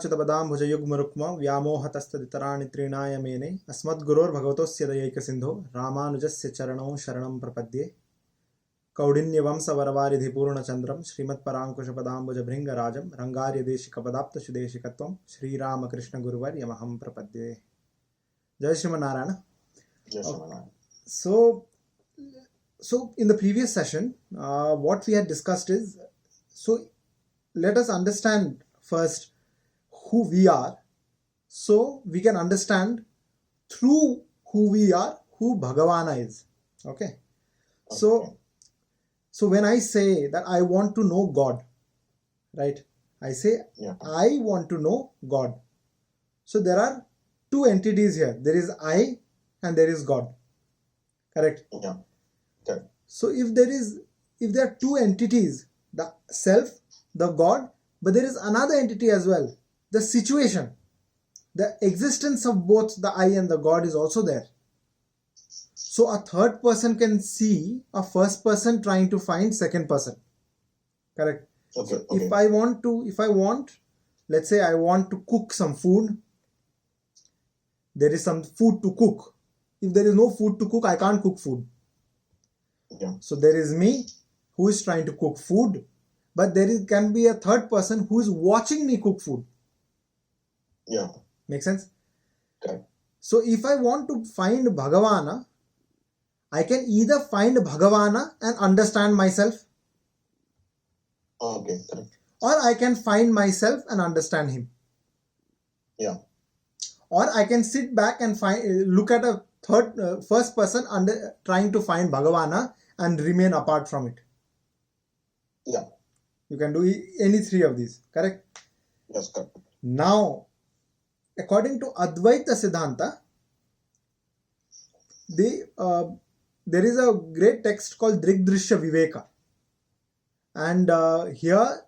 करुणाच्युतपदाम्बुजयुग्मरुक्म व्यामोहतस्तदितराणि तृणाय मेने अस्मद्गुरोर्भगवतोऽस्य दयैकसिन्धो रामानुजस्य चरणौ शरणं प्रपद्ये। कौडिन्यवंशवरवारिधिपूर्णचन्द्रं श्रीमत्पराङ्कुशपदाम्बुजभृङ्गराजं रङ्गार्यदेशिकपदाप्तसुदेशिकत्वं श्रीरामकृष्णगुरुवर्यमहं प्रपद्ये। जय Sriman Narayana. Yes, Ramana. So in the previous session, what we had discussed is, so let us understand first who we are, so we can understand through who we are, who Bhagavana is. Okay. So when I say that I want to know God, right? I say, I want to know God. So there are two entities here. There is I and there is God. Correct? Yeah. Okay. So if there are two entities, the self, the God, but there is another entity as well, the situation, the existence of both the I and the God is also there. So a third person can see a first person trying to find second person. Correct? Okay. So if I want, let's say I want to cook some food, there is some food to cook. If there is no food to cook, I can't cook food. Yeah. So there is me who is trying to cook food, but can be a third person who is watching me cook food. Yeah. Make sense? Okay. So if I want to find Bhagavana, I can either find Bhagavana and understand myself, Okay. Correct. or I can find myself and understand him. Yeah. Or I can sit back and look at a first person trying to find Bhagavana and remain apart from it. Yeah. You can do any three of these. Correct? Yes, correct. Now, according to Advaita Siddhanta, there is a great text called Drigdrishya Viveka. And here,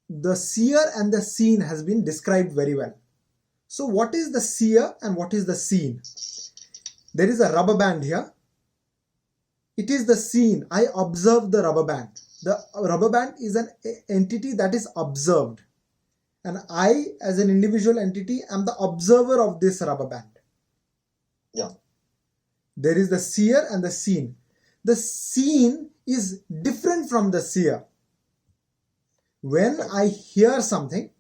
the seer and the seen has been described very well. So what is the seer and what is the seen? There is a rubber band here. It is the seen. I observe the rubber band. The rubber band is an entity that is observed. And I, as an individual entity, am the observer of this rubber band. Yeah. There is the seer and the seen. The seen is different from the seer. When I hear something,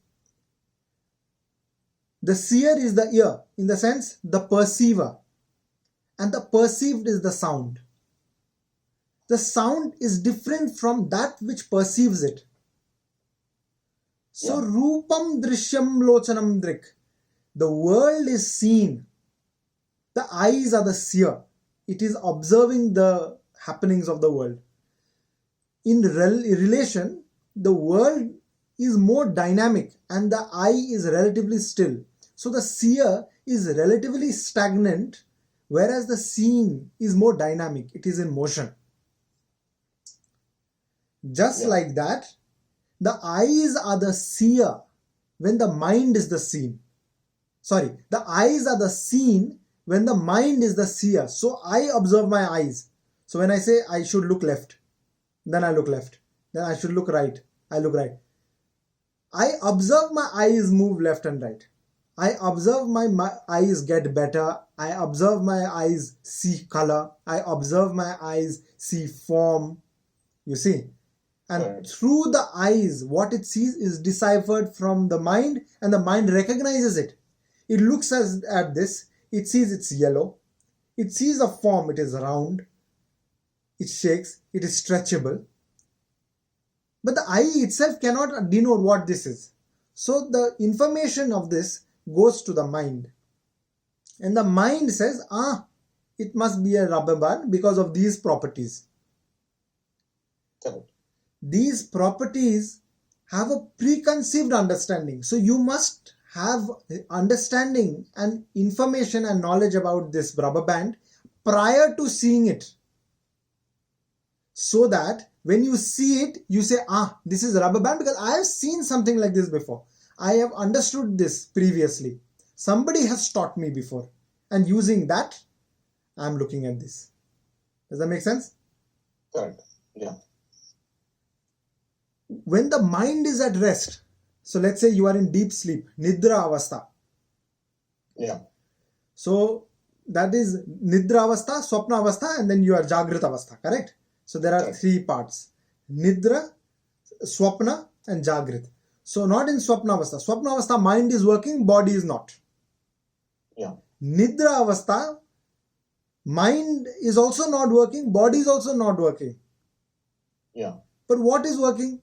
the seer is the ear, in the sense the perceiver, and the perceived is the sound. The sound is different from that which perceives it. So, Rupam Drishyam Lochanam Drik. The world is seen. The eyes are the seer. It is observing the happenings of the world. In relation, the world is more dynamic and the eye is relatively still. So the seer is relatively stagnant, whereas the seen is more dynamic. It is in motion. Just like that, the eyes are the seer when the mind is the seen. Sorry, the eyes are the seen when the mind is the seer. So I observe my eyes. So when I say I should look left, then I look left. Then I should look right, I look right. I observe my eyes move left and right. I observe my eyes get better. I observe my eyes see color. I observe my eyes see form. You see? And through the eyes, what it sees is deciphered from the mind, and the mind recognizes it. It looks at this. It sees it's yellow. It sees a form. It is round. It shakes. It is stretchable. But the eye itself cannot denote what this is. So the information of this goes to the mind. And the mind says, it must be a rubber band because of these properties. Correct. These properties have a preconceived understanding. So you must have understanding and information and knowledge about this rubber band prior to seeing it. So that when you see it, you say, this is a rubber band because I have seen something like this before. I have understood this previously. Somebody has taught me before. And using that, I'm looking at this. Does that make sense? Correct. Yeah. When the mind is at rest, So let's say you are in deep sleep, Nidra Avastha. Yeah. So that is Nidra Avastha, Swapna Avastha, and then you are Jagrita Avastha, correct? So there are Correct. three parts: Nidra, Swapna, and Jagrit. So not in Swapna Avastha. Swapna Avastha, mind is working, body is not. Yeah. Nidra Avastha, mind is also not working, body is also not working. Yeah. But what is working?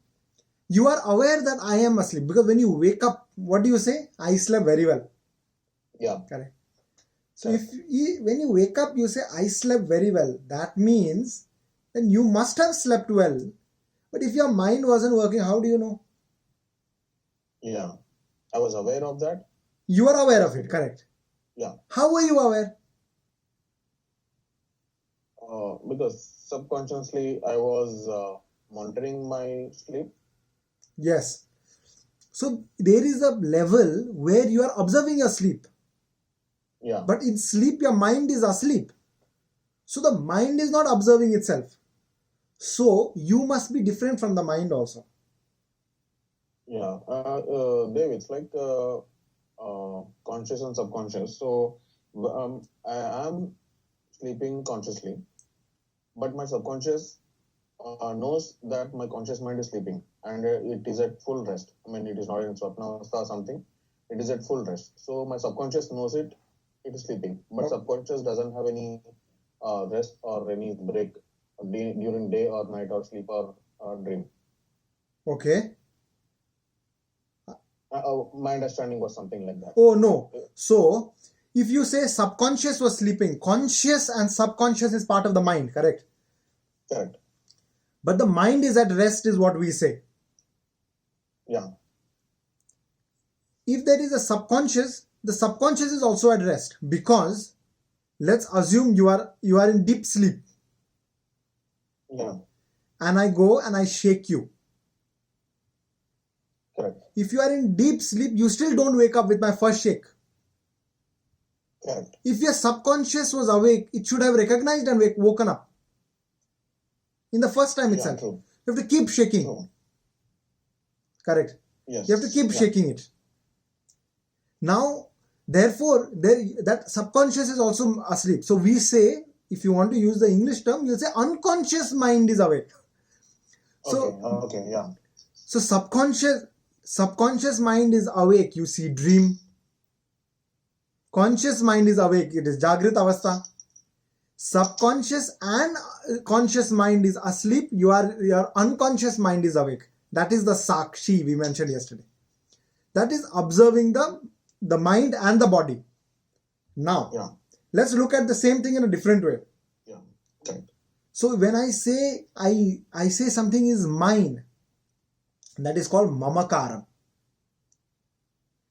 You are aware that I am asleep, because when you wake up, what do you say? I slept very well. Yeah. Correct. So when you wake up, you say I slept very well. That means then you must have slept well. But if your mind wasn't working, how do you know? Yeah. I was aware of that. You are aware of it, correct? Yeah. How were you aware? Because subconsciously I was monitoring my sleep. Yes. So there is a level where you are observing your sleep. Yeah. But in sleep, your mind is asleep. So the mind is not observing itself. So you must be different from the mind also. Yeah. Dave, it's like conscious and subconscious. So I am sleeping consciously, but my subconscious knows that my conscious mind is sleeping, and it is at full rest. I mean, it is not in swapna or something. It is at full rest. So my subconscious knows it. It is sleeping, but subconscious doesn't have any rest or any break during day or night or sleep or dream. Okay. My understanding was something like that. Oh no. So if you say subconscious was sleeping, conscious and subconscious is part of the mind, correct? Correct. But the mind is at rest is what we say. Yeah. If there is a subconscious, the subconscious is also at rest, because let's assume you are in deep sleep. Yeah. And I go and I shake you. Correct. If you are in deep sleep, you still don't wake up with my first shake. Correct. If your subconscious was awake, it should have recognized and woken up in the first time itself. True. You have to keep shaking. True. Correct. Yes. You have to keep shaking it. Now, therefore, that subconscious is also asleep. So we say, if you want to use the English term, you'll say unconscious mind is awake. So, okay, yeah. So subconscious mind is awake. You see dream. Conscious mind is awake. It is Jagrit Avastha. Subconscious and conscious mind is asleep. Your unconscious mind is awake. That is the Sakshi we mentioned yesterday. That is observing the mind and the body. Now, let's look at the same thing in a different way. Yeah. Correct. So when I say I say something is mine, that is called mamakaram.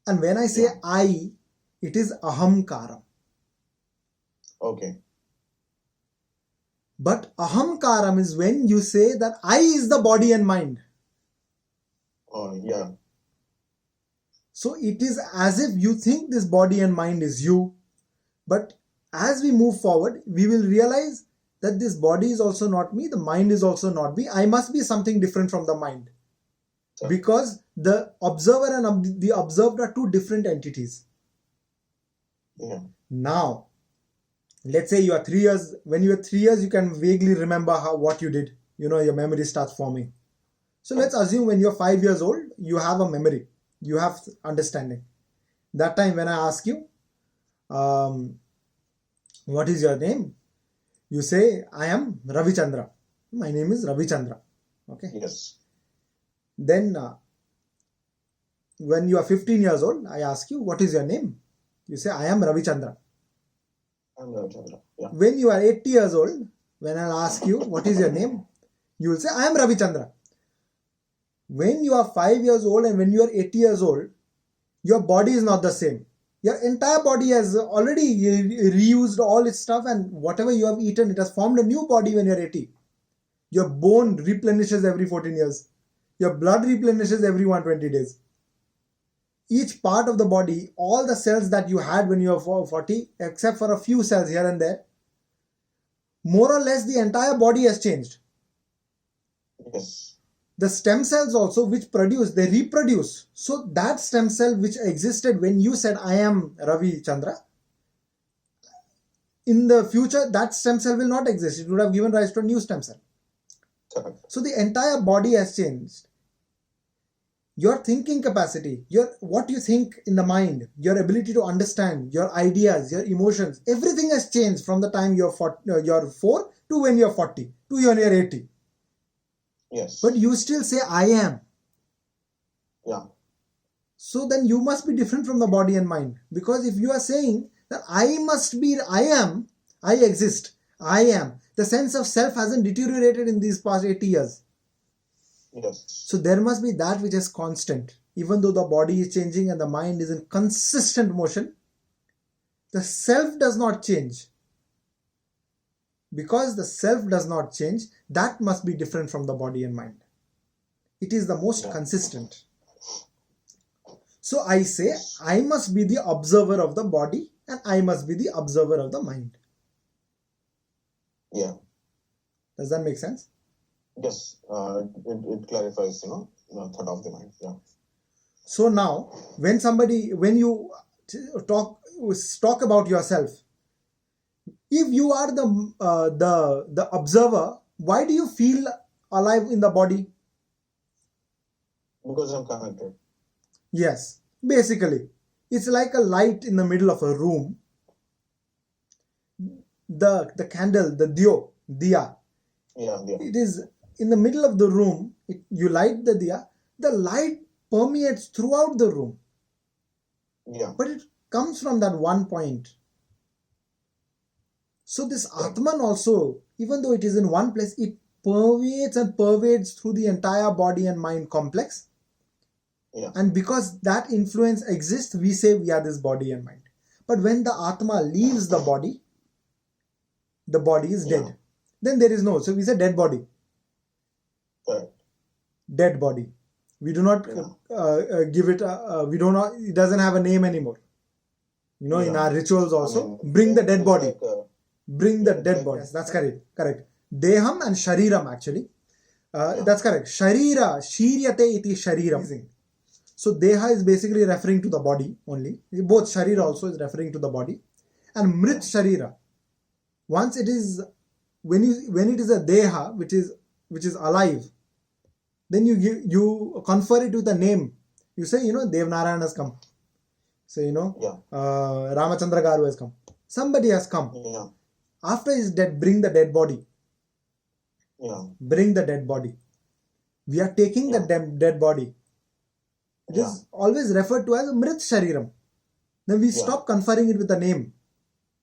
And when I say I, it is ahamkaram. Okay. But ahamkaram is when you say that I is the body and mind. Oh, yeah. So it is as if you think this body and mind is you. But as we move forward, we will realize that this body is also not me, the mind is also not me. I must be something different from the mind. Because the observer and the observed are two different entities. Yeah. Now, let's say you are 3 years. When you are 3 years, you can vaguely remember what you did. Your memory starts forming. So let's assume when you're 5 years old, you have a memory. You have understanding. That time when I ask you, what is your name? You say, I am Ravichandra. My name is Ravichandra. Okay. Yes. Then when you are 15 years old, I ask you, what is your name? You say, I am Ravichandra. I'm Ravichandra. Yeah. When you are 80 years old, when I'll ask you, what is your name? You will say, I am Ravichandra. When you are 5 years old and when you are 80 years old, your body is not the same. Your entire body has already reused all its stuff, and whatever you have eaten, it has formed a new body when you are 80. Your bone replenishes every 14 years. Your blood replenishes every 120 days. Each part of the body, all the cells that you had when you were 40, except for a few cells here and there, more or less the entire body has changed. Yes. The stem cells also which produce, they reproduce. So that stem cell which existed when you said I am Ravi Chandra, in the future that stem cell will not exist. It would have given rise to a new stem cell. Correct. So the entire body has changed. Your thinking capacity, what you think in the mind, your ability to understand, your ideas, your emotions, everything has changed from the time you're 4 to when you're 40 to when you're 80. Yes. But you still say I am. Yeah. So then you must be different from the body and mind. Because if you are saying that I must be, I am, I exist, I am, the sense of self hasn't deteriorated in these past 80 years. Yes. So there must be that which is constant. Even though the body is changing and the mind is in consistent motion, the self does not change. Because the self does not change, that must be different from the body and mind. It is the most consistent. So I say, I must be the observer of the body and I must be the observer of the mind. Yeah. Does that make sense? Yes. It clarifies, the thought of the mind. Yeah. So now, when you talk about yourself, if you are the observer, why do you feel alive in the body? Because I'm connected. Yes, basically, it's like a light in the middle of a room. The candle, the diya. Yeah. It is in the middle of the room. You light the diya. The light permeates throughout the room. Yeah. But it comes from that one point. So this Atman also, even though it is in one place, it pervades through the entire body and mind complex. Yeah. And because that influence exists, we say we are this body and mind. But when the Atma leaves the body is dead. Then there is no, so we say dead body. Correct. Dead body. We do not give it, it doesn't have a name anymore. In our rituals also, bring the dead body. Bring the dead body. Yes, that's correct. Deham and Shariram actually. That's correct. Sharira, Shiryate iti Shariram. So Deha is basically referring to the body only. Both Sharira also is referring to the body. And Mrit Sharira. Once it is, when it is a Deha, which is alive, then you confer it with a name. You say, Dev Narayan has come. Say, Ramachandra Garu has come. Somebody has come. Yeah. After he is dead, bring the dead body. Yeah. Bring the dead body. We are taking the dead body. It is always referred to as Mrit Shariram. Then we stop conferring it with a name.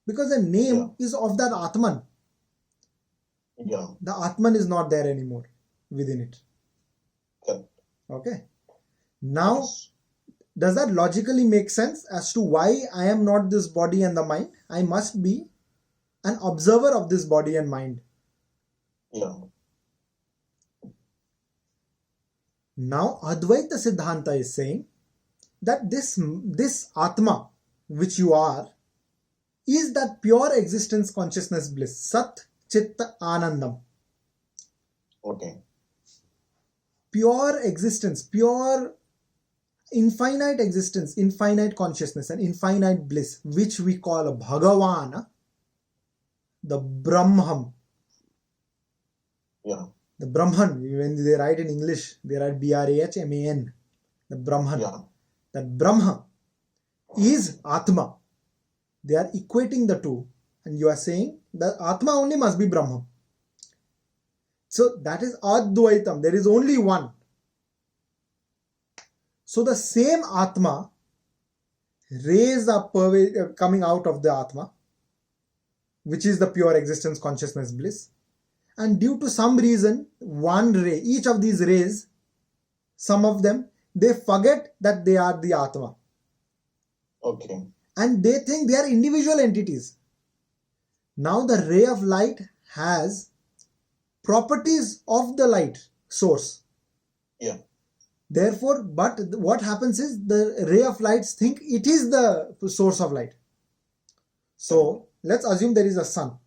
Because the name is of that Atman. Yeah. The Atman is not there anymore within it. Correct. Okay. Now, does that logically make sense as to why I am not this body and the mind? I must be an observer of this body and mind. Yeah. Now, Advaita Siddhanta is saying that this Atma, which you are, is that pure existence consciousness bliss. Sat Chitta Anandam. Okay. Pure existence, pure infinite existence, infinite consciousness and infinite bliss, which we call a Bhagavan, the Brahman. Yeah. The Brahman, when they write in English, they write Brahman. The Brahman. Yeah. That Brahma is Atma. They are equating the two. And you are saying that Atma only must be Brahma. So that is Advaitam. There is only one. So the same Atma, rays are coming out of the Atma, which is the pure existence consciousness bliss. And due to some reason, one ray, each of these rays, some of them, they forget that they are the Atma. Okay. And they think they are individual entities. Now the ray of light has properties of the light source. Yeah. Therefore, but what happens is the ray of lights think it is the source of light. So let's assume there is a sun.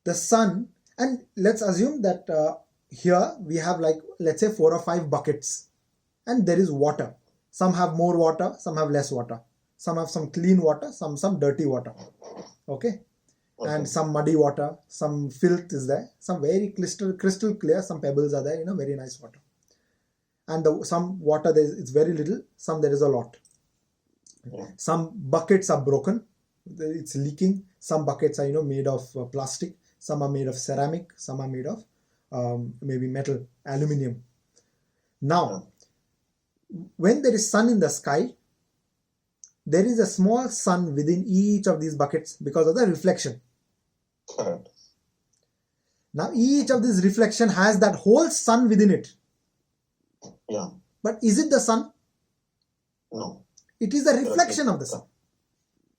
The sun, and let's assume that here we have, like, let's say 4 or 5 buckets, and there is water. Some have more water, some have less water. Some have some clean water, some dirty water. Okay? Okay. And some muddy water, some filth is there, some very crystal clear, some pebbles are there, very nice water. And some water it's very little, some there is a lot. Yeah. Some buckets are broken, it's leaking. Some buckets are made of plastic, some are made of ceramic, some are made of maybe metal, aluminium. Now, when there is sun in the sky, there is a small sun within each of these buckets because of the reflection. Correct. Now each of these reflection has that whole sun within it. Yeah. But is it the sun? No. It is a reflection of the sun.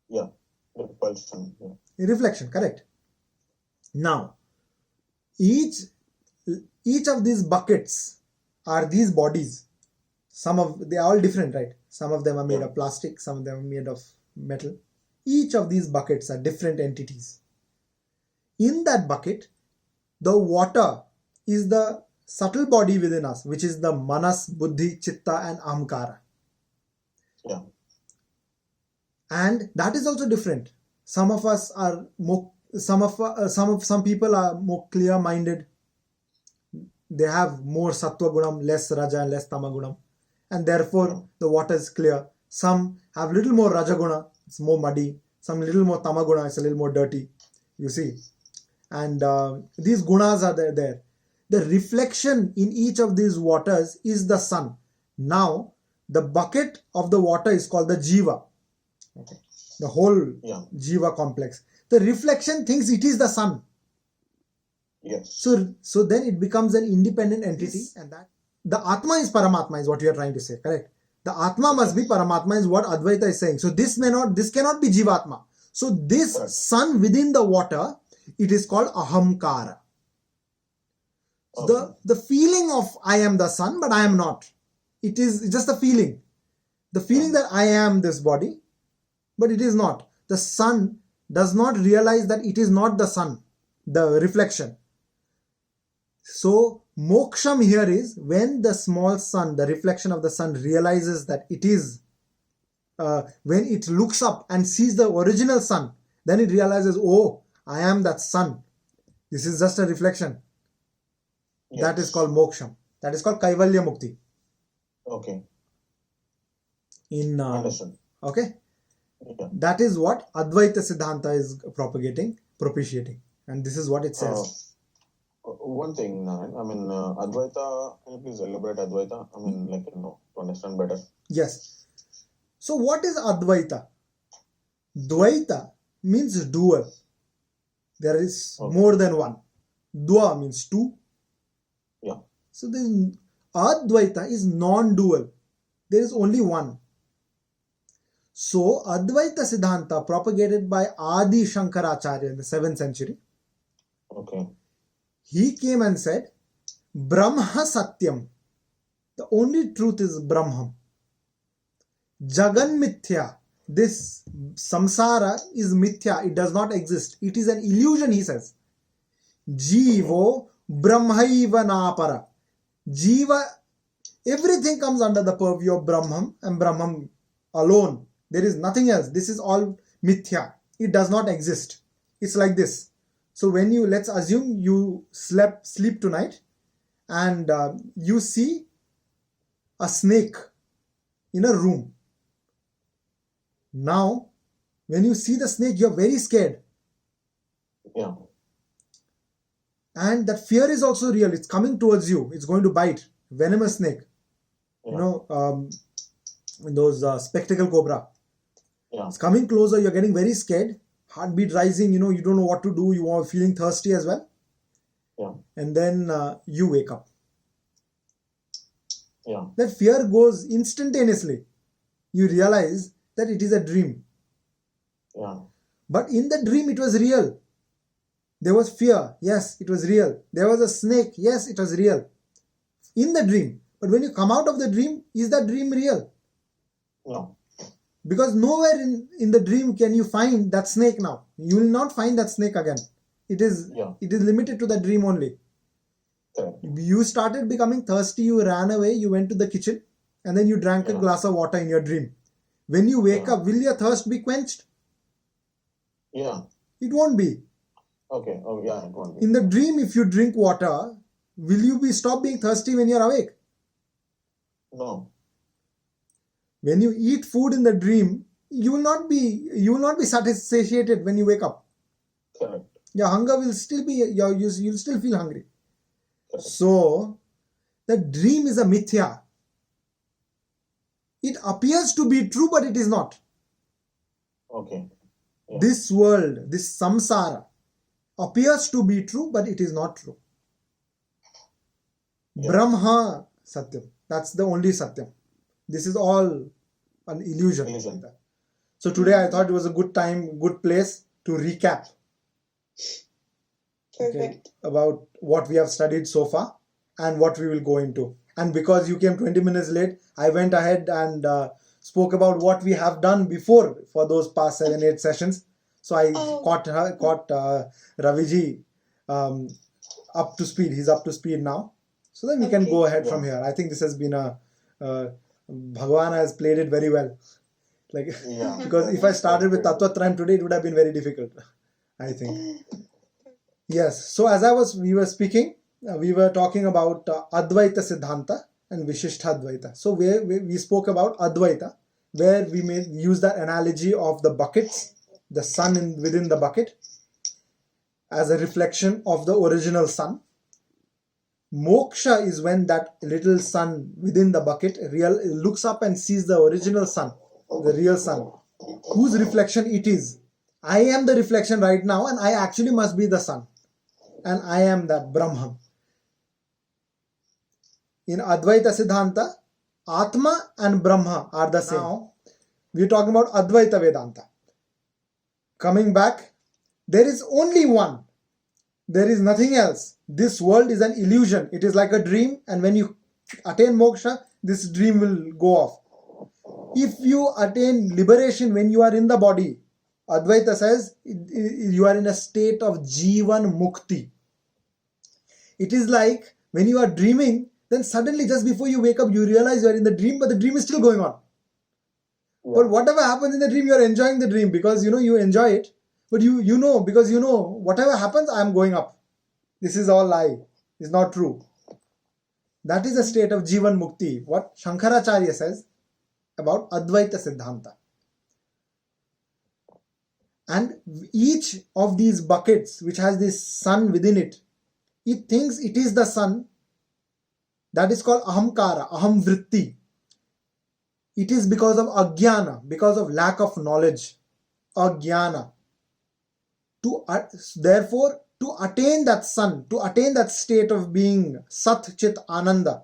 Yeah. Repulsion. Yeah. A reflection, correct. Now, each of these buckets are these bodies. They are all different, right? Some of them are made of plastic, some of them are made of metal. Each of these buckets are different entities. In that bucket, the water is the subtle body within us, which is the manas, buddhi, chitta and ahamkara. Yeah. And that is also different. Some of us are more, some people are more clear-minded. They have more sattva gunam, less raja and less tama gunam, and therefore the water is clear. Some have little more raja guna, it's more muddy. Some little more tama guna, it's a little more dirty. You see, and these gunas are there. The reflection in each of these waters is the sun. Now, the bucket of the water is called the jiva. Okay. The whole jiva complex. The reflection thinks it is the sun. Yes. So then it becomes an independent entity, and that the Atma is Paramatma is what you are trying to say, correct? The Atma must be Paramatma is what Advaita is saying. So this cannot be Jivatma. So this sun within the water, it is called Ahamkara. Okay. The feeling of I am the sun, but I am not. It is just a feeling. The feeling that I am this body, but it is not. The sun does not realize that it is not the sun, the reflection. So moksham here is when the small sun, the reflection of the sun, realizes that it is, when it looks up and sees the original sun, then it realizes, oh, I am that sun. This is just a reflection. Yes. That is called moksham. That is called Kaivalya Mukti. Okay. Understood. Okay. Yeah. That is what Advaita Siddhanta is propitiating. And this is what it says. One thing, Advaita, can you please elaborate Advaita? To understand better. Yes. So what is Advaita? Dvaita means dual. There is more than one. Dva means two. Yeah. So this Advaita is non-dual. There is only one. So Advaita Siddhanta propagated by Adi Shankaracharya in the 7th century. Okay. He came and said, Brahma Satyam. The only truth is Brahman. Jagan Mithya. This samsara is mithya. It does not exist. It is an illusion, he says. Jivo Brahmaiva Napara. Jiva, everything comes under the purview of Brahman and Brahman alone. There is nothing else. This is all mithya. It does not exist. It's like this. So when let's assume you sleep tonight and you see a snake in a room. Now, when you see the snake, you're very scared. Yeah. And that fear is also real. It's coming towards you. It's going to bite. Venomous snake. Yeah. Those spectacle cobra. Yeah. It's coming closer. You're getting very scared. Heartbeat rising. You don't know what to do. You are feeling thirsty as well. Yeah. And then you wake up. Yeah. That fear goes instantaneously. You realize that it is a dream. Yeah. But in the dream, it was real. There was fear. Yes, it was real. There was a snake. Yes, it was real. In the dream. But when you come out of the dream, is that dream real? No. Because nowhere in the dream can you find that snake now. You will not find that snake again. It is limited to the dream only. Correct. You started becoming thirsty, you ran away, you went to the kitchen, and then you drank a Yeah. glass of water in your dream. When you wake Yeah. up, will your thirst be quenched? Yeah. It won't be. Okay. Oh, yeah. It won't be. In the dream, if you drink water, will you be stop being thirsty when you're awake? No. When you eat food in the dream, you will not be satiated when you wake up. Correct. Your hunger will still be, you'll still feel hungry. Correct. So, the dream is a mithya. It appears to be true, but it is not. Okay. Yeah. This world, this samsara, appears to be true, but it is not true. Yeah. Brahma Satyam. That's the only Satyam. This is all an illusion. Illusion. So today I thought it was a good time, good place to recap Perfect. about what we have studied so far and what we will go into. And because you came 20 minutes late, I went ahead and spoke about what we have done before for those past 7-8 sessions. So I caught Raviji up to speed. He's up to speed now. So then we can Okay. go ahead from here. I think this has been Bhagwan has played it very well. Like Yeah. because if I started with Tattvatrayam today, it would have been very difficult, I think. Yes. So as we were speaking, we were talking about Advaita Siddhanta and Vishishtadvaita. So we spoke about Advaita, where we may use that analogy of the buckets, the sun within the bucket, as a reflection of the original sun. Moksha is when that little sun within the bucket looks up and sees the original sun, the real sun, whose reflection it is. I am the reflection right now, and I actually must be the sun. And I am that Brahman. In Advaita Siddhanta, Atma and Brahma are the same. Now, we are talking about Advaita Vedanta. Coming back, there is only one. There is nothing else. This world is an illusion. It is like a dream, and when you attain moksha, this dream will go off. If you attain liberation when you are in the body, Advaita says you are in a state of Jivan Mukti. It is like when you are dreaming, then suddenly just before you wake up, you realize you are in the dream, but the dream is still going on. Yeah. But whatever happens in the dream, you are enjoying the dream because you enjoy it. But you know, because whatever happens, I am going up. This is all lie. It's not true. That is a state of Jivan Mukti. What Shankaracharya says about Advaita Siddhanta. And each of these buckets, which has this sun within it, it thinks it is the sun. That is called ahamkara, aham vritti. It is because of ajnana, because of lack of knowledge. Ajnana. Therefore, to attain that sun, to attain that state of being Sat Chit Ananda,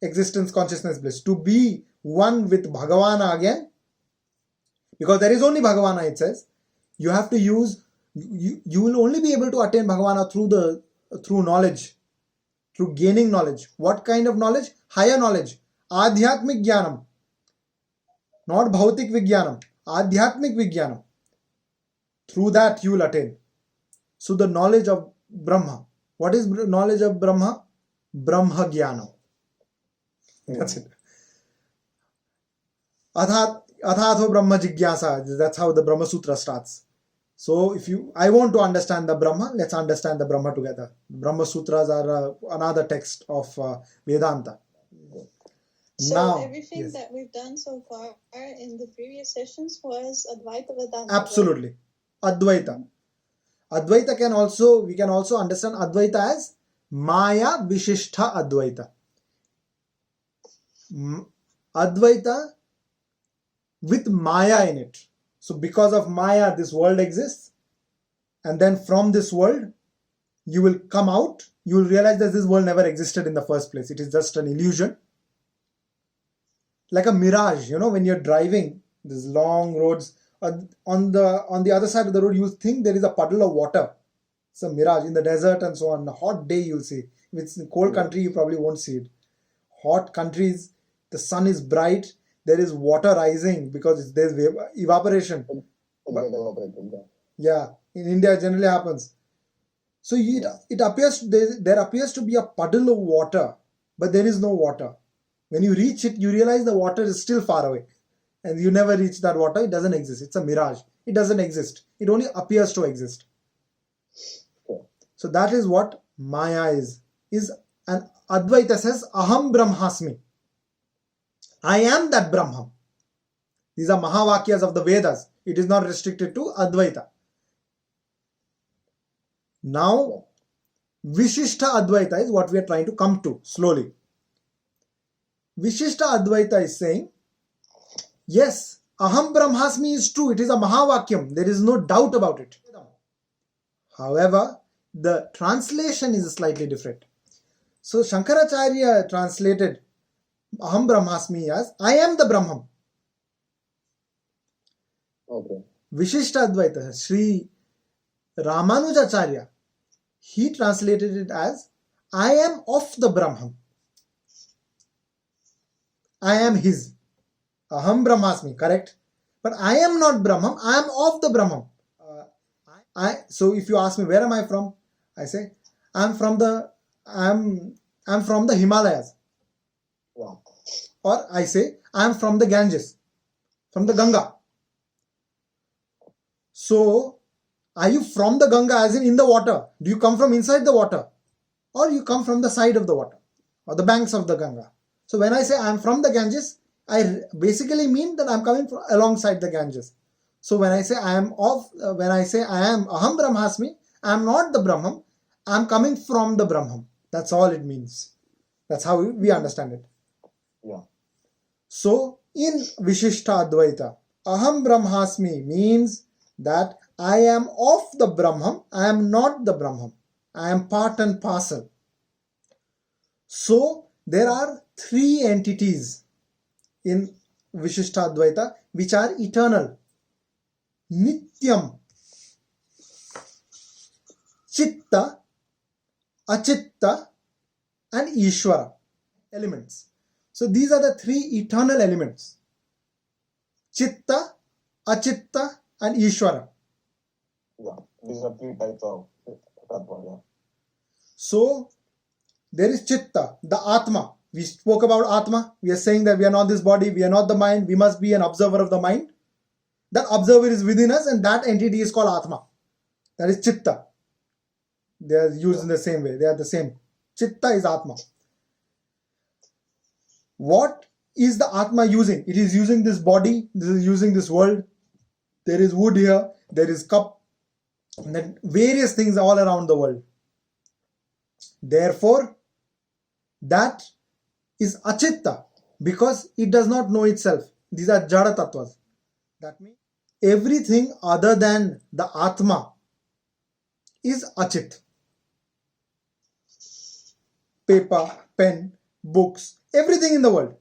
existence, consciousness, bliss, to be one with Bhagavana again, because there is only Bhagavana, it says, you have to use, you will only be able to attain Bhagavana through knowledge, through gaining knowledge. What kind of knowledge? Higher knowledge. Adhyatmik Jnanam. Not Bhautik Vijnanam. Adhyatmik Vijnanam. Through that you will attain. So the knowledge of Brahma. What is knowledge of Brahma? Brahma Jnana. That's it. Athatho Brahma Jigyasa. That's how the Brahma Sutra starts. So I want to understand the Brahma, let's understand the Brahma together. Brahma Sutras are another text of Vedanta. So Now, everything yes. that we've done so far in the previous sessions was Advaita Vedanta. Absolutely. Advaita. Advaita we can also understand Advaita as Maya Vishishtha Advaita. Advaita with Maya in it. So because of Maya, this world exists. And then from this world, you will come out. You will realize that this world never existed in the first place. It is just an illusion. Like a mirage, when you're driving these long roads, on the other side of the road, you think there is a puddle of water. It's a mirage in the desert and so on. On a hot day, you'll see. If it's in a cold country, you probably won't see it. Hot countries, the sun is bright. There is water rising because there's evaporation. Yeah, in India it generally happens. So it appears there appears to be a puddle of water, but there is no water. When you reach it, you realize the water is still far away, and you never reach that water. It doesn't exist. It's a mirage. It doesn't exist. It only appears to exist. So that is what Maya is. And Advaita says, Aham Brahmasmi. I am that Brahman. These are Mahavakyas of the Vedas. It is not restricted to Advaita. Now, Vishishta Advaita is what we are trying to come to slowly. Vishishta Advaita is saying, yes, Aham Brahmasmi is true. It is a Mahavakyam. There is no doubt about it. However, the translation is slightly different. So Shankaracharya translated Aham Brahmasmi as I am the Brahman. Okay. Vishishta Advaita, Sri Ramanujacharya, he translated it as I am of the Brahman. I am his. Aham Brahmasmi, correct? But I am not Brahman, I am of the Brahman. So if you ask me where am I from, I say I'm from the Himalayas. Wow. Or I say I'm from the Ganges, from the Ganga. So are you from the Ganga as in the water? Do you come from inside the water? Or you come from the side of the water or the banks of the Ganga? So when I say I'm from the Ganges, I basically mean that I'm coming from alongside the Ganges. So when I say I am Aham Brahmasmi, I am not the Brahman, I am coming from the Brahman. That's all it means. That's how we understand it. Yeah. So in Vishishta Advaita, Aham Brahmasmi means that I am of the Brahman, I am not the Brahman. I am part and parcel. So there are three entities in Vishishta Advaita which are eternal. Nityam, Chitta, Achitta and Ishvara elements. So these are the three eternal elements. Chitta, Achitta and Ishvara. Yeah. These are three types of tattva. Yeah. So there is Chitta, the Atma. We spoke about Atma. We are saying that we are not this body, we are not the mind, we must be an observer of the mind. That observer is within us and that entity is called Atma. That is Chitta. They are used in the same way. They are the same. Chitta is Atma. What is the Atma using? It is using this body. This is using this world. There is wood here. There is cup. And then various things all around the world. Therefore, that is Achitta because it does not know itself. These are Jada Tattvas. That means everything other than the Atma is Achit. Paper, pen, books, everything in the world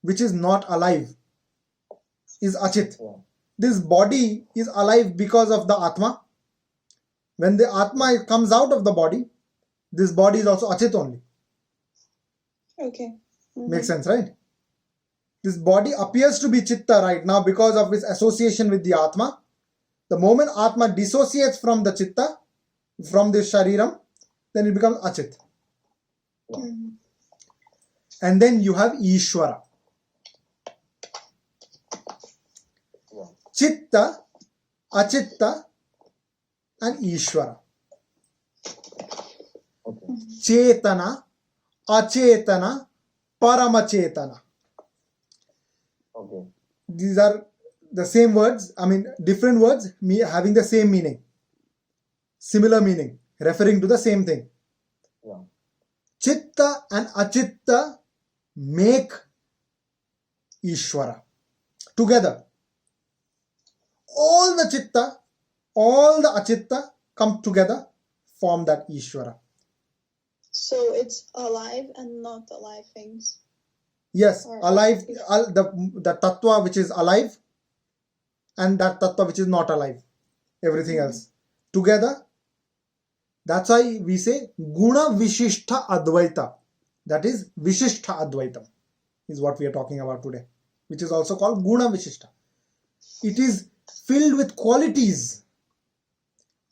which is not alive is Achit. Yeah. This body is alive because of the Atma. When the Atma comes out of the body, this body is also Achit only. Okay. Makes sense, right? This body appears to be Chitta right now because of its association with the Atma. The moment Atma dissociates from the Chitta, from this Shariram, then it becomes Achit. Mhm. And then you have Ishvara. Yeah. Chitta, Achitta and Ishvara. Okay. Chetana, Achetana, Paramachetana. Okay. These are the same words, different words having the same meaning. Similar meaning, referring to the same thing. Yeah. Chitta and Achitta make Ishvara. Together. All the Chitta, all the Achitta come together, form that Ishvara. So it's alive and not alive things. Yes, Or- alive, the Tattva which is alive and that Tattva which is not alive. Everything else. Together. That's why we say Guna Vishishta Advaita. That is Vishishta Advaitam is what we are talking about today, which is also called Guna Vishishta. It is filled with qualities.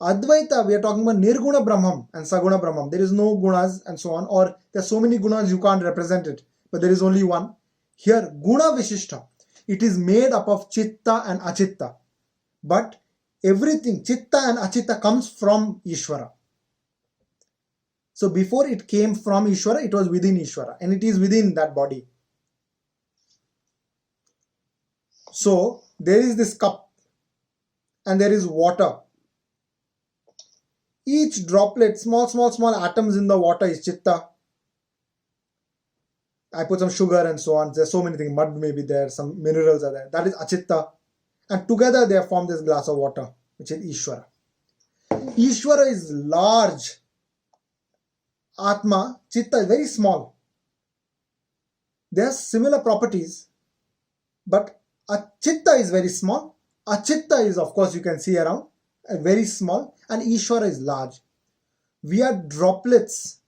Advaita, we are talking about Nirguna Brahman and Saguna Brahman. There is no gunas and so on, or there are so many gunas you can't represent it, but there is only one. Here, Guna Vishishta, it is made up of Chitta and Achitta. But everything, Chitta and Achitta, comes from Ishvara. So before it came from Ishvara, it was within Ishvara, and it is within that body. So there is this cup and there is water. Each droplet, small atoms in the water is Chitta. I put some sugar and so on. There's so many things. Mud may be there, some minerals are there. That is Achitta. And together they form this glass of water, which is Ishvara. Ishvara is large. Atma, Chitta is very small. They have similar properties, but Chitta is very small. Achitta is, of course, you can see around, very small, and Ishvara is large. We are droplets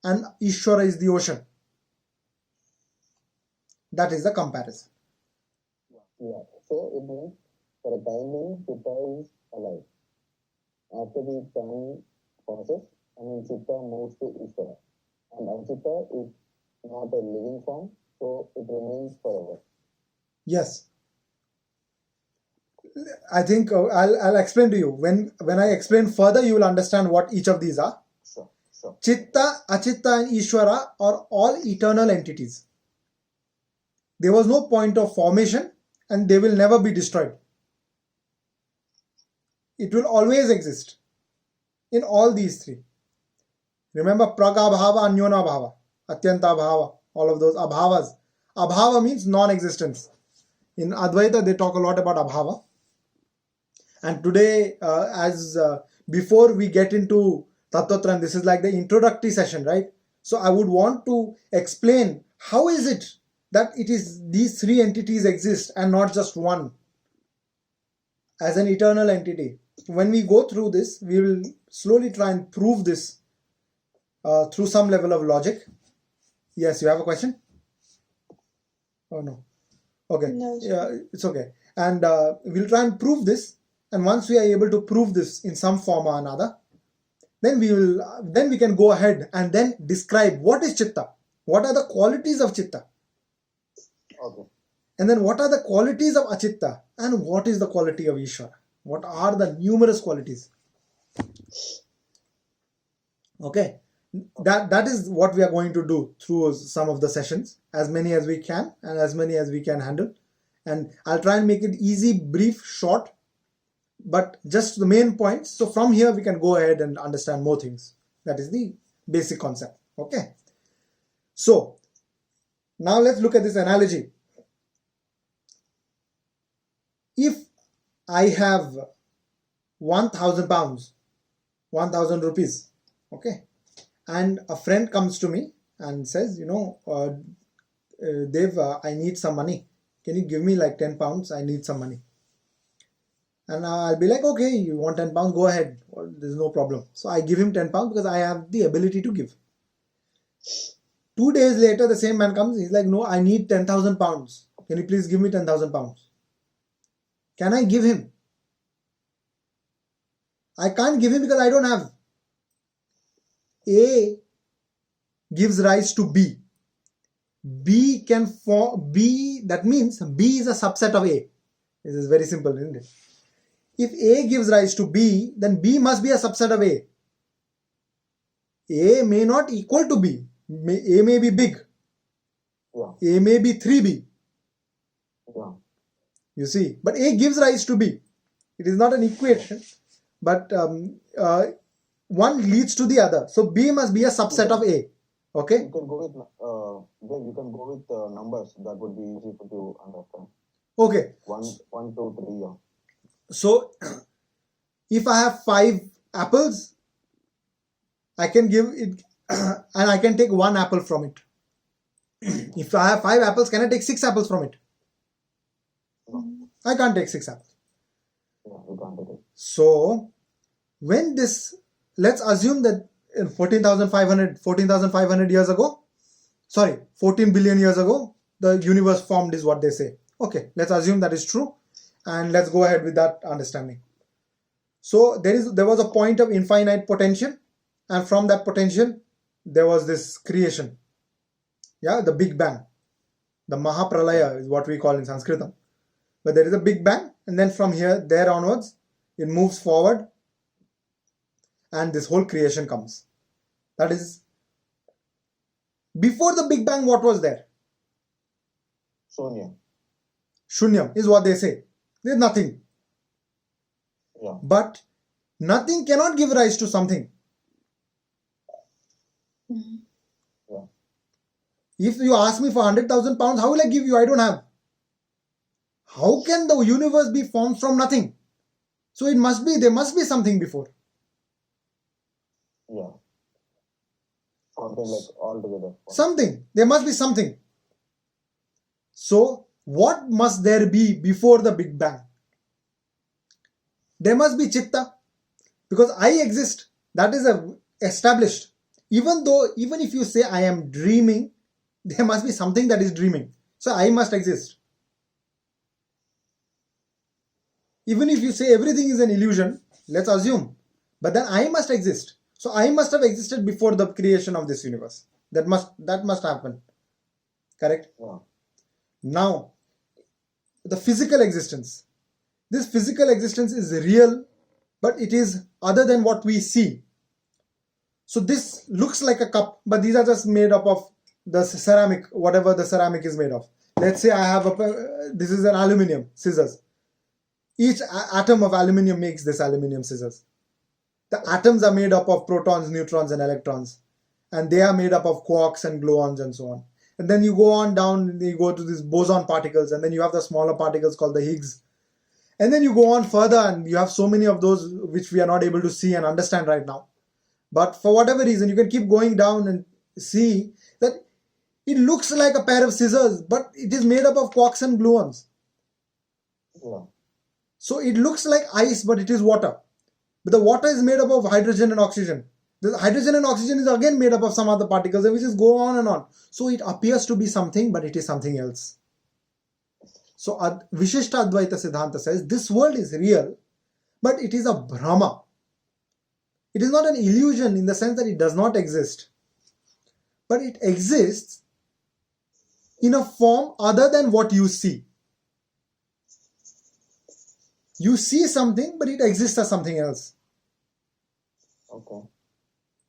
and Ishvara is the ocean. That is the comparison. Yeah. So it means for a time being, Chitta is alive. After the time passes, Chitta moves to Ishvara. And Achitta is not a living form, so it remains forever. Yes. I think I'll explain to you. When I explain further, you will understand what each of these are. Sure. Chitta, Achitta and Ishvara are all eternal entities. There was no point of formation and they will never be destroyed. It will always exist in all these three. Remember Pragabhava, Anyona Bhava, Atyanta Bhava, all of those abhavas. Abhava means non-existence. In Advaita, they talk a lot about abhava. And today, before we get into Tattvatran, this is like the introductory session, right? So I would want to explain how is it that it is these three entities exist and not just one as an eternal entity. When we go through this, we will slowly try and prove this through some level of logic. Yes, you have a question? Oh no. Okay. No. Yeah, it's okay. And we'll try and prove this. And once we are able to prove this in some form or another, then we can go ahead and then describe what is Chitta, what are the qualities of Chitta, Okay. and then what are the qualities of Achitta, and what is the quality of Ishvara. What are the numerous qualities? Okay, that is what we are going to do through some of the sessions, as many as we can and as many as we can handle. And I'll try and make it easy, brief, short, but just the main points. So from here we can go ahead and understand more things. That is the basic concept. Okay. So now let's look at this analogy. If I have 1,000 pounds, 1,000 rupees, okay, and a friend comes to me and says, Dev, I need some money. Can you give me like 10 pounds? I need some money. And I'll be like, okay, you want 10 pounds? Go ahead. Well, there's no problem. So I give him 10 pounds because I have the ability to give. 2 days later, the same man comes. He's like, no, I need 10,000 pounds. Can you please give me 10,000 pounds? Can I give him? I can't give him because I don't have. A gives rise to B. B can form B. That means B is a subset of A. This is very simple, isn't it? If A gives rise to B, then B must be a subset of A. A may not equal to B. A may be big. Yeah. A may be 3B. Yeah. You see, but A gives rise to B. It is not an equation, but one leads to the other. So B must be a subset of A. Okay. You can go with numbers. That would be easy to understand. Okay. 1, 2, 3. Yeah. So if I have 5 apples, I can give it, and I can take 1 apple from it. If I have 5 apples, can I take 6 apples from it? No. I can't take 6 apples. Yeah, you can't take it. So when this, let's assume that in 14,500 years ago, 14 billion years ago, the universe formed is what they say. Okay, let's assume that is true, and let's go ahead with that understanding. So there was a point of infinite potential, and from that potential there was this creation. Yeah, the Big Bang. The Mahapralaya is what we call in Sanskritam. But there is a Big Bang, and then from there onwards, it moves forward, and this whole creation comes. That is, before the Big Bang, what was there? Shunya. Shunyam is what they say. There's nothing. Yeah. But nothing cannot give rise to something. Mhm. Yeah. If you ask me for 100,000 pounds, how will I give you? I don't have. How can the universe be formed from nothing? So there must be something before. Yeah. Something like altogether. Something. There must be something. So what must there be before the Big Bang? There must be Chitta. Because I exist. That is established. Even if you say I am dreaming, there must be something that is dreaming. So I must exist. Even if you say everything is an illusion, let's assume, but then I must exist. So I must have existed before the creation of this universe. That must happen. Correct? Yeah. Now, the physical existence. This physical existence is real, but it is other than what we see. So this looks like a cup, but these are just made up of the ceramic, whatever the ceramic is made of. Let's say I have this is an aluminium scissors. Each atom of aluminium makes this aluminium scissors. The atoms are made up of protons, neutrons, and electrons, and they are made up of quarks and gluons and so on. And then you go on down, you go to these boson particles, and then you have the smaller particles called the Higgs. And then you go on further, and you have so many of those which we are not able to see and understand right now. But for whatever reason, you can keep going down and see that it looks like a pair of scissors, but it is made up of quarks and gluons. Yeah. So it looks like ice, but it is water. But the water is made up of hydrogen and oxygen. The hydrogen and oxygen is again made up of some other particles, and we just go on and on. So it appears to be something, but it is something else. So Vishishta Advaita Siddhanta says this world is real, but it is a Brahma. It is not an illusion in the sense that it does not exist, but it exists in a form other than what you see. You see something, but it exists as something else. Okay.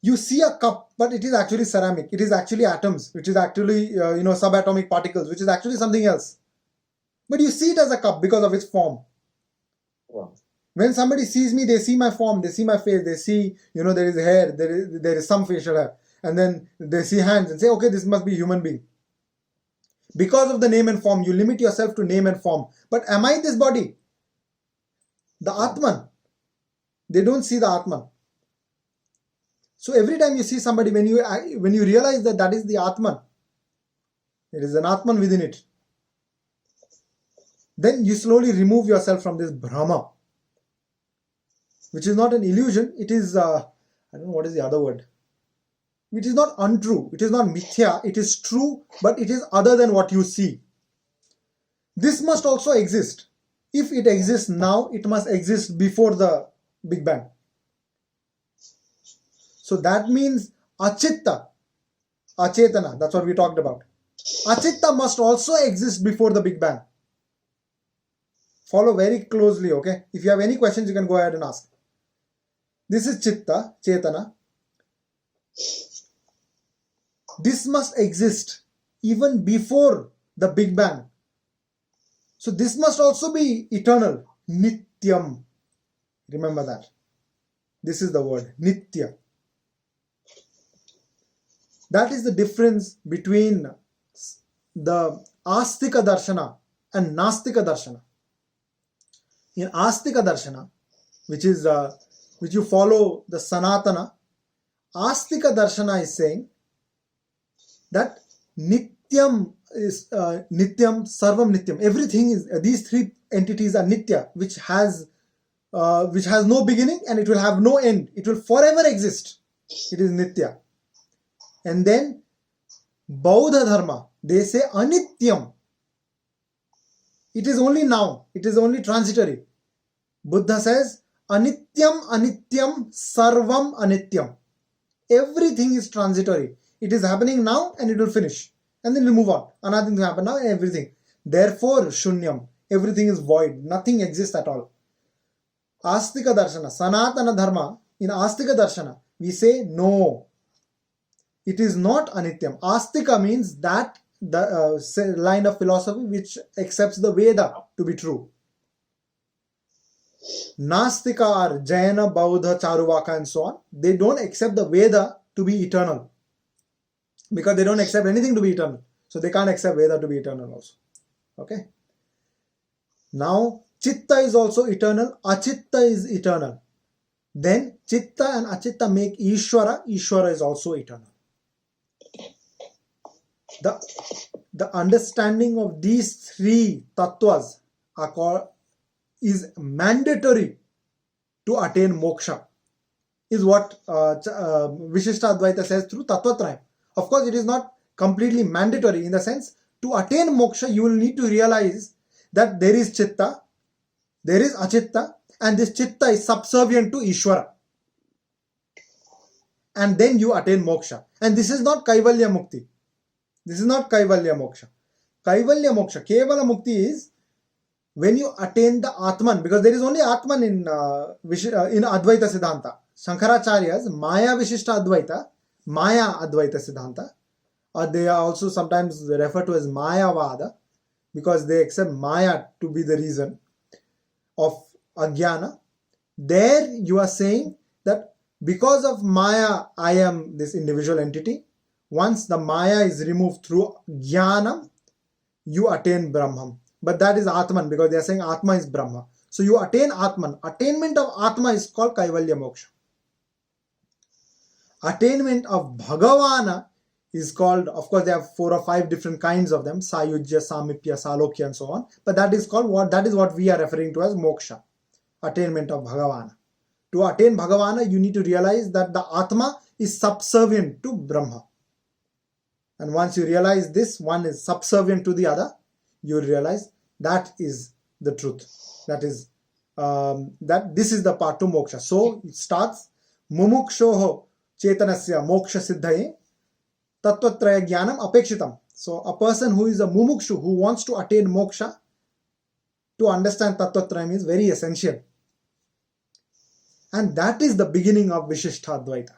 You see a cup, but it is actually ceramic. It is actually atoms, which is actually subatomic particles, which is actually something else. But you see it as a cup because of its form. Yeah. When somebody sees me, they see my form, they see my face, they see, there is hair, there is some facial hair. And then they see hands and say, okay, this must be a human being. Because of the name and form, you limit yourself to name and form. But am I this body? The Atman. They don't see the Atman. So every time you see somebody, when you realize that is the Atman, there is an Atman within it, then you slowly remove yourself from this Brahma, which is not an illusion. It is, I don't know what is the other word. It is not untrue. It is not mithya. It is true, but it is other than what you see. This must also exist. If it exists now, it must exist before the Big Bang. So that means achitta, achetana, that's what we talked about. Achitta must also exist before the Big Bang. Follow very closely, okay? If you have any questions, you can go ahead and ask. This is chitta, chetana. This must exist even before the Big Bang. So this must also be eternal, nityam. Remember that. This is the word, nitya. That is the difference between the Astika Darshana and Nastika Darshana. In Astika Darshana, which you follow the Sanatana, Astika Darshana is saying that Nityam is Nityam, Sarvam Nityam. Everything is, these three entities are Nitya, which has no beginning and it will have no end. It will forever exist. It is Nitya. And then Bauddha Dharma, they say Anityam. It is only now. It is only transitory. Buddha says Anityam, anityam, sarvam anityam. Everything is transitory. It is happening now and it will finish. And then it will move on. Another thing will happen now and everything. Therefore, shunyam. Everything is void. Nothing exists at all. Astika darshana, sanatana dharma. In Astika darshana, we say no. It is not anityam. Astika means that the line of philosophy which accepts the Veda to be true. Nastika are Jaina, Bauddha, Charuvaka and so on. They don't accept the Veda to be eternal. Because they don't accept anything to be eternal. So they can't accept Veda to be eternal also. Okay. Now, Chitta is also eternal. Achitta is eternal. Then Chitta and Achitta make Ishvara. Ishvara is also eternal. The understanding of these three tattvas is mandatory to attain moksha, is what Vishishta Advaita says through Tattvatrayam. Of course, it is not completely mandatory in the sense, to attain moksha, you will need to realize that there is Chitta, there is Achitta, and this Chitta is subservient to Ishvara. And then you attain moksha. And this is not Kaivalya Mukti. This is not Kaivalya Moksha. Kaivalya Moksha, Kevala Mukti is when you attain the Atman, because there is only Atman in Advaita Siddhanta. Shankaracharya's Maya Vishishta Advaita, Maya Advaita Siddhanta, or they are also sometimes referred to as Mayavada, because they accept Maya to be the reason of Ajnana. There you are saying that because of Maya, I am this individual entity. Once the Maya is removed through Jnanam, you attain Brahman. But that is Atman, because they are saying Atma is Brahma. So you attain Atman. Attainment of Atma is called Kaivalya Moksha. Attainment of Bhagavana is called, of course, there are 4 or 5 different kinds of them, Sayujya, Samipya, Salokya and so on. But that is called that is what we are referring to as Moksha. Attainment of Bhagavana. To attain Bhagavana, you need to realize that the Atma is subservient to Brahma. And once you realize this, one is subservient to the other, you realize that is the truth. That is, that this is the path to moksha. So it starts, mumukshoho chetanasya moksha siddhaye tattvatraya jnanam apekshitam. So a person who is a mumukshu, who wants to attain moksha, to understand tattvatrayam is very essential. And that is the beginning of Vishishta Advaita.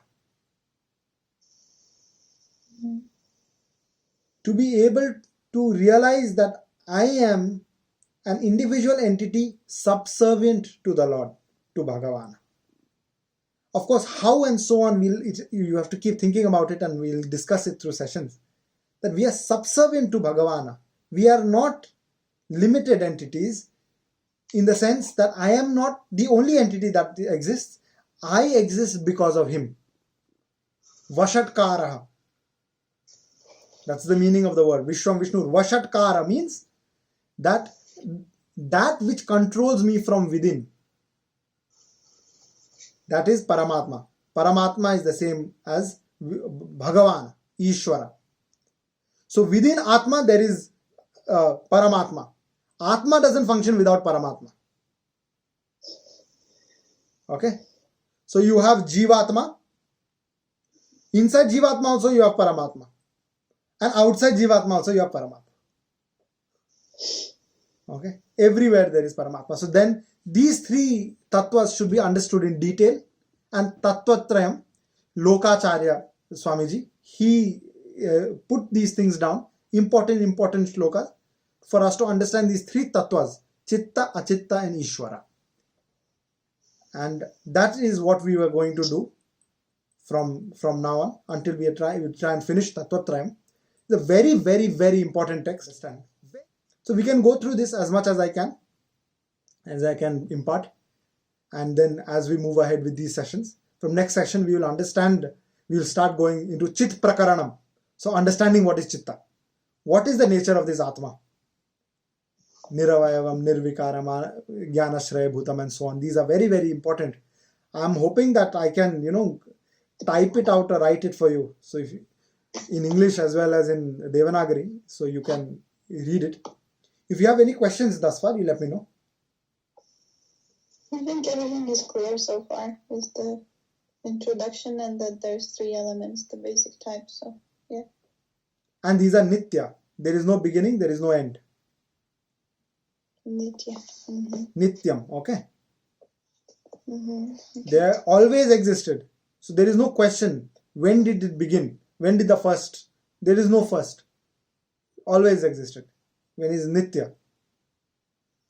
To be able to realize that I am an individual entity subservient to the Lord, to Bhagavana. Of course, how and so on, you have to keep thinking about it, and we'll discuss it through sessions. That we are subservient to Bhagavana. We are not limited entities in the sense that I am not the only entity that exists. I exist because of him. Vashatkaraha. That's the meaning of the word. Vishwam Vishnu. Vashatkara means that which controls me from within. That is Paramatma. Paramatma is the same as Bhagavan, Ishvara. So within Atma there is Paramatma. Atma doesn't function without Paramatma. Okay? So you have Jivatma. Inside Jivatma also you have Paramatma. And outside Jivatma also you have Paramatma. Okay? Everywhere there is Paramatma. So then these 3 tattvas should be understood in detail. And Tattvatrayam, Lokacharya Swamiji, he put these things down, important shlokas, for us to understand these 3 tattvas, Chitta, Achitta and Ishvara. And that is what we were going to do from now on until we try and finish Tattvatrayam. It's a very, very, very important text. So we can go through this as much as I can impart. And then as we move ahead with these sessions, from next session we will start going into Chit Prakaranam. So understanding what is Chitta. What is the nature of this Atma? Niravayavam, Nirvikaram, Jnanashraya Bhutam and so on. These are very, very important. I'm hoping that I can, type it out or write it for you. So if in English as well as in Devanagari, so you can read it. If you have any questions thus far, you let me know. I think everything is clear so far with the introduction and that there's 3 elements, the basic types. So, yeah. And these are nitya. There is no beginning, there is no end. Nitya. Mm-hmm. Nityam, okay? Mm-hmm. They are always existed. So there is no question. When did it begin? When did the first? There is no first. Always existed. When is nitya.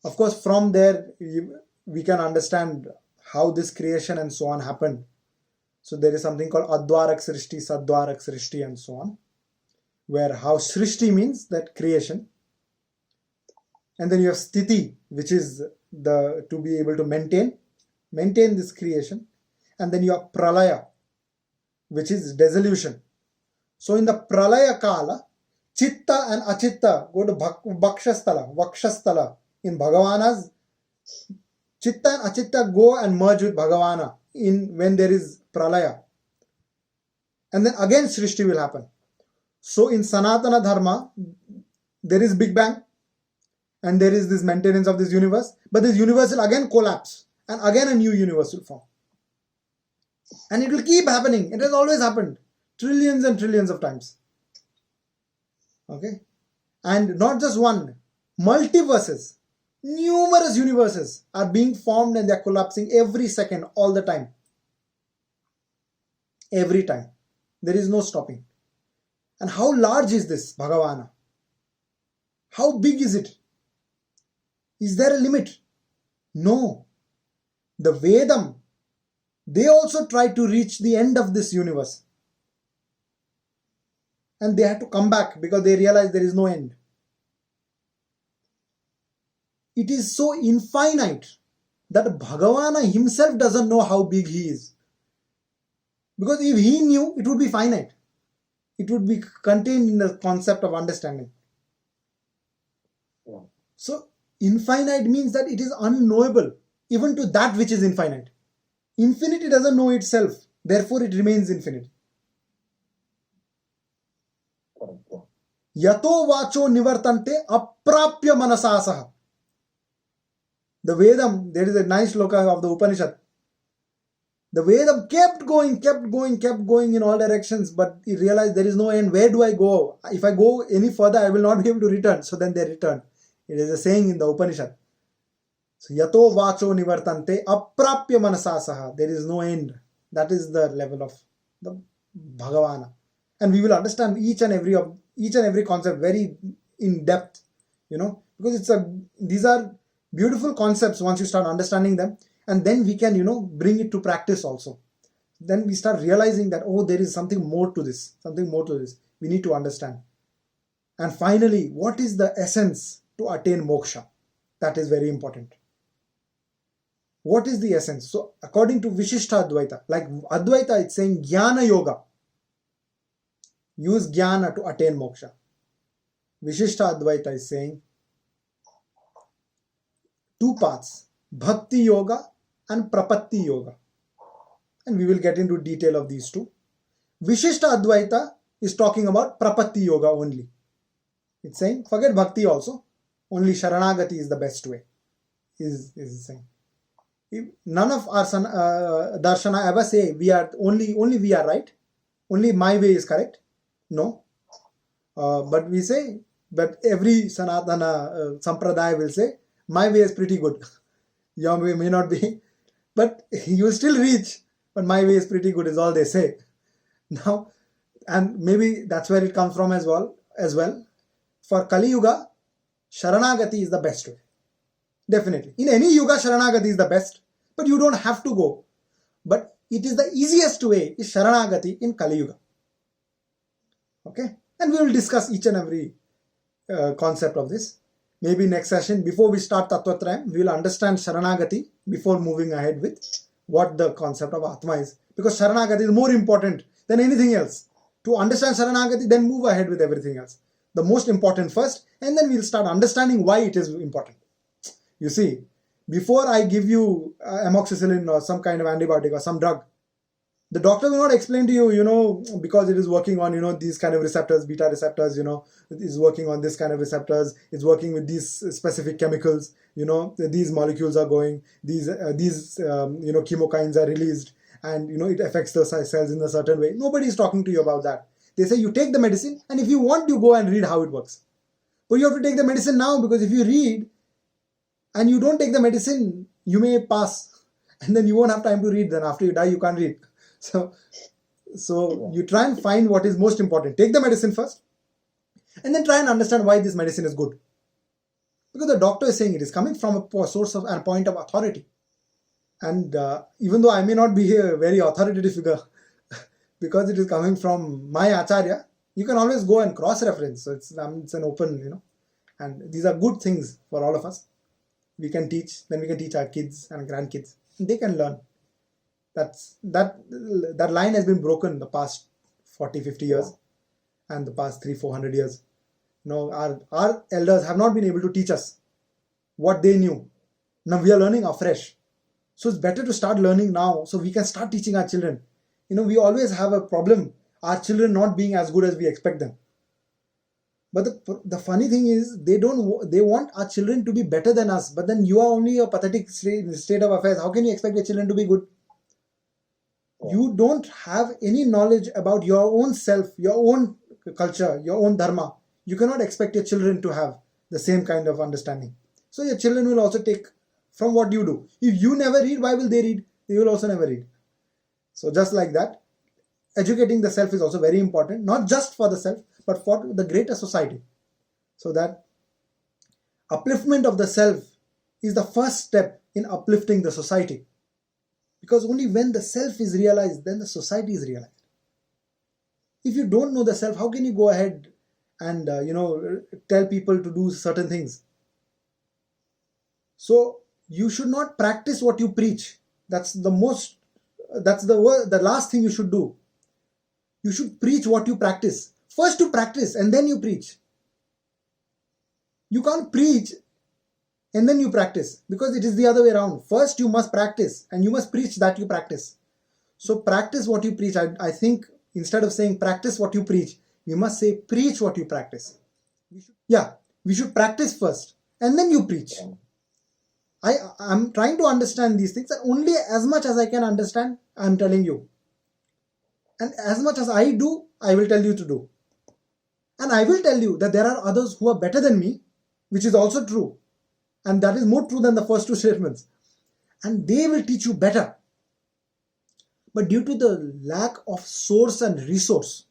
Of course, from there we can understand how this creation and so on happened. So there is something called Adwarak Srishti, Sadwarak Srishti and so on. Where how Srishti means that creation. And then you have Sthiti, which is the to be able to maintain this creation. And then you have Pralaya, which is dissolution. So in the Pralaya Kala, Chitta and Achitta go to Vakshasthala. In Bhagavana's, Chitta and Achitta go and merge with Bhagavana when there is Pralaya. And then again Srishti will happen. So in Sanatana Dharma, there is Big Bang and there is this maintenance of this universe. But this universe will again collapse and again a new universe will form. And it will keep happening. It has always happened. Trillions and trillions of times. Okay? And not just one. Multiverses. Numerous universes are being formed and they are collapsing every second, all the time. Every time. There is no stopping. And how large is this Bhagavana? How big is it? Is there a limit? No. The Vedam, they also tried to reach the end of this universe. And they had to come back because they realized there is no end. It is so infinite that Bhagavana himself doesn't know how big he is. Because if he knew, it would be finite. It would be contained in the concept of understanding. Yeah. So, infinite means that it is unknowable, even to that which is infinite. Infinity doesn't know itself, therefore it remains infinite. Correct. Yeah. Yato vacho nivartante aprapya manasasaha. The Vedam, there is a nice sloka of the Upanishad. The Vedam kept going in all directions, but he realized there is no end. Where do I go? If I go any further, I will not be able to return. So then they return. It is a saying in the Upanishad. So, yato vacho nivartante aprapya manasasaha. There is no end. That is the level of the Bhagavana. And we will understand each and every concept very in depth, because these are beautiful concepts once you start understanding them. And then we can, bring it to practice also. Then we start realizing that, there is something more to this. We need to understand. And finally, what is the essence to attain moksha? That is very important. What is the essence? So, according to Vishishta Advaita, like Advaita, it's saying Jnana Yoga. Use Jnana to attain moksha. Vishishta Advaita is saying 2 paths. Bhakti Yoga and Prapatti Yoga. And we will get into detail of these two. Vishishta Advaita is talking about Prapatti Yoga only. It's saying, forget Bhakti also. Only Sharanagati is the best way. Is saying. If none of our Darshana ever say only we are right. Only my way is correct. No. But we say, but every Sanatana Sampradaya will say, my way is pretty good. Your way may not be, but you will still reach. But my way is pretty good is all they say. Now, and maybe that's where it comes from as well. For Kali Yuga, Sharanagati is the best way. Definitely. In any Yuga, Sharanagati is the best. But you don't have to go. But it is the easiest way is Sharanagati in Kali Yuga. Okay? And we will discuss each and every concept of this. Maybe next session, before we start Tattvatrayam, we will understand Sharanagati before moving ahead with what the concept of Atma is. Because Sharanagati is more important than anything else. To understand Sharanagati, then move ahead with everything else. The most important first, and then we'll start understanding why it is important. You see, before I give you amoxicillin or some kind of antibiotic or some drug, The doctor will not explain to you, because it is working on, these kind of receptors, beta receptors, is working on this kind of receptors, it's working with these specific chemicals, these molecules are going, these chemokines are released, and, it affects the cells in a certain way. Nobody is talking to you about that. They say you take the medicine, and if you want, you go and read how it works. But you have to take the medicine now, because if you read and you don't take the medicine, you may pass, and then you won't have time to read. Then after you die, you can't read. So you try and find what is most important. Take the medicine first, and then try and understand why this medicine is good. Because the doctor is saying it is coming from a source of and a point of authority. And even though I may not be a very authoritative figure, because it is coming from my acharya, you can always go and cross-reference. So it's an open, and these are good things for all of us. We can teach, then we can teach our kids and grandkids. They can learn. That line has been broken the past 40-50 years and the past 300-400 years. Our elders have not been able to teach us what they knew. Now we are learning afresh. So it's better to start learning now so we can start teaching our children. We always have a problem, our children not being as good as we expect them. But the funny thing is, they want our children to be better than us, but then you are only a pathetic state of affairs. How can you expect your children to be good? You don't have any knowledge about your own self, your own culture, your own dharma. You cannot expect your children to have the same kind of understanding. So your children will also take from what you do. If you never read, why will they read? They will also never read. So just like that, educating the self is also very important, not just for the self, but for the greater society. So that upliftment of the self is the first step in uplifting the society. Because only when the self is realized, then the society is realized. If you don't know the self, how can you go ahead and tell people to do certain things? So you should not practice what you preach. That's the last thing you should do. You should preach what you practice. First you practice and then you preach. You can't preach and then you practice, because it is the other way around. First you must practice and you must preach that you practice. So practice what you preach. I think instead of saying practice what you preach, we must say preach what you practice. We should practice first and then you preach. I'm trying to understand these things, and only as much as I can understand, I'm telling you. And as much as I do, I will tell you to do. And I will tell you that there are others who are better than me, which is also true. And that is more true than the first two statements. And they will teach you better. But due to the lack of source and resource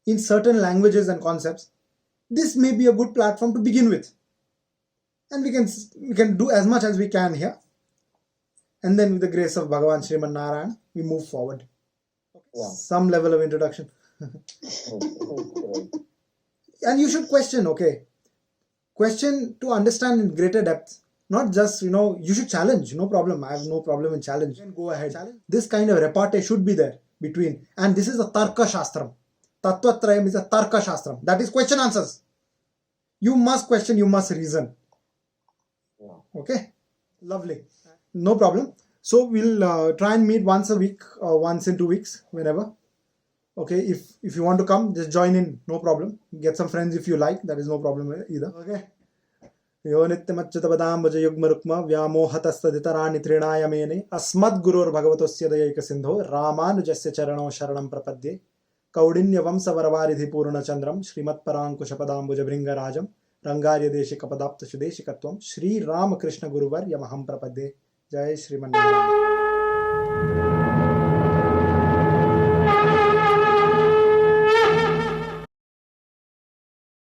in certain languages and concepts, this may be a good platform to begin with. And we can do as much as we can here. And then with the grace of Bhagavan Sriman Narayan, we move forward. Some level of introduction. And you should question, question to understand in greater depth. Not just, you should challenge, no problem. I have no problem in challenge. Go ahead. Challenge. This kind of repartee should be there between. And this is a Tarka Shastram. Tattvatrayam is a Tarka Shastram. That is question answers. You must question, you must reason. Okay? Lovely. No problem. So we'll try and meet once a week or once in 2 weeks, whenever. Okay, if you want to come, just join in, no problem. Get some friends if you like, that is no problem either. Okay. Yo nityamachyutabadam bhaja yugma rukma vyamohatastadhitarani trinaya mene asmad gurur bhagavatosya dayika sindho ramanujasya charano sharanam prapadye kaudinya vamsa varavaridhi purna chandram shrimat parankushapadam bhuja bringarajam rangarya deshika padapta shudeshikatvam Shri Ramakrishna Guruvar yamaham prapadye. Jai Shriman Narayan.